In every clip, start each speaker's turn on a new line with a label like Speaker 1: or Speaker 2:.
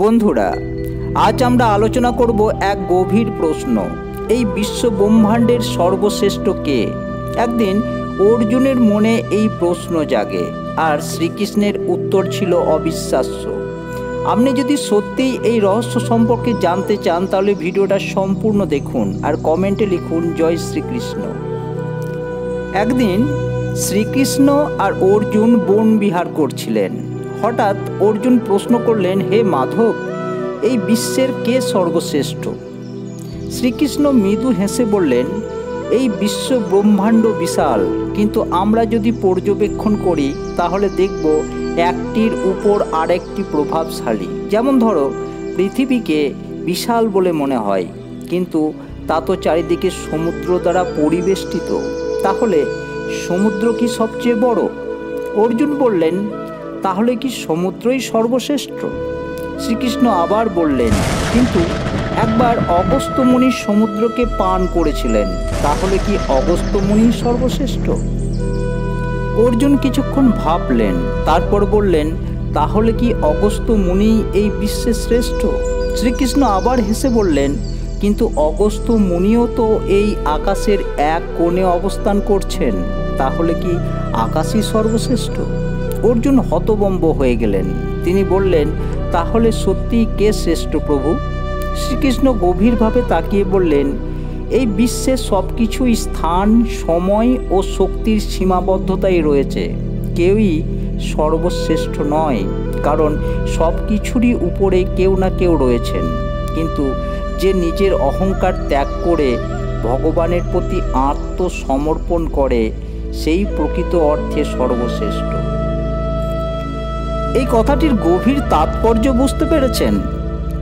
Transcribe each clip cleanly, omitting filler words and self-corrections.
Speaker 1: বন্ধুরা, আজ আমরা আলোচনা করব এক গভীর প্রশ্ন। এই বিশ্ব ব্রহ্মাণ্ডের সর্বশ্রেষ্ঠ কে? একদিন অর্জুনের মনে এই প্রশ্ন জাগে, আর শ্রীকৃষ্ণের উত্তর ছিল অবিশ্বাস্য। আপনি যদি সত্যিই এই রহস্য সম্পর্কে জানতে চান, তাহলে ভিডিওটা সম্পূর্ণ দেখুন আর কমেন্টে লিখুন জয় শ্রীকৃষ্ণ। একদিন শ্রীকৃষ্ণ আর অর্জুন বন বিহার করছিলেন। হঠাৎ অর্জুন প্রশ্ন করলেন, হে মাধব, এই বিশ্বের কে সর্বশ্রেষ্ঠ? শ্রীকৃষ্ণ মৃদু হেসে বললেন, এই বিশ্ব ব্রহ্মাণ্ড বিশাল, কিন্তু আমরা যদি পর্যবেক্ষণ করি তাহলে দেখব একটির উপর আরেকটি প্রভাবশালী। যেমন ধরো, পৃথিবীকে বিশাল বলে মনে হয়, কিন্তু তা তো চারিদিকে সমুদ্র দ্বারা পরিবেষ্টিত। তাহলে সমুদ্র কি সবচেয়ে বড়? অর্জুন বললেন, তাহলে কি সমুদ্রই সর্বশ্রেষ্ঠ? শ্রীকৃষ্ণ আবার বললেন, কিন্তু একবার অগস্ত্য মুনি সমুদ্রকে পান করেছিলেন, তাহলে কি অগস্ত্য মুনি সর্বশ্রেষ্ঠ? অর্জুন কিছুক্ষণ ভাবলেন, তারপর বললেন, তাহলে কি অগস্ত্য মুনি এই বিশ্বের শ্রেষ্ঠ? শ্রীকৃষ্ণ আবার হেসে বললেন, কিন্তু অগস্ত্য মুনিও তো এই আকাশের এক কোণে অবস্থান করছেন, তাহলে কি আকাশই সর্বশ্রেষ্ঠ? অর্জুন হতভম্ব হয়ে গেলেন। তিনি বললেন, তাহলে সত্যিই কে শ্রেষ্ঠ প্রভু? শ্রীকৃষ্ণ গভীরভাবে তাকিয়ে বললেন, এই বিশ্বে সব কিছুই স্থান, সময় ও শক্তির সীমাবদ্ধতাই রয়েছে। কেউই সর্বশ্রেষ্ঠ নয়, কারণ সব কিছুরই উপরে কেউ না কেউ রয়েছেন। কিন্তু যে নিজের অহংকার ত্যাগ করে ভগবানের প্রতি আত্মসমর্পণ করে, সেই প্রকৃত অর্থে সর্বশ্রেষ্ঠ। এই কথাটির গভীর তাৎপর্য বুঝতে পেরেছেন?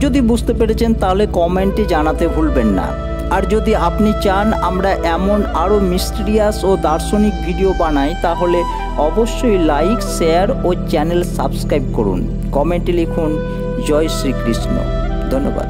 Speaker 1: যদি বুঝতে পেরেছেন তাহলে কমেন্টে জানাতে ভুলবেন না। আর যদি আপনি চান আমরা এমন আরও মিস্টিরিয়াস ও দার্শনিক ভিডিও বানাই, তাহলে অবশ্যই লাইক, শেয়ার ও চ্যানেল সাবস্ক্রাইব করুন। কমেন্টে লিখুন জয় শ্রীকৃষ্ণ। ধন্যবাদ।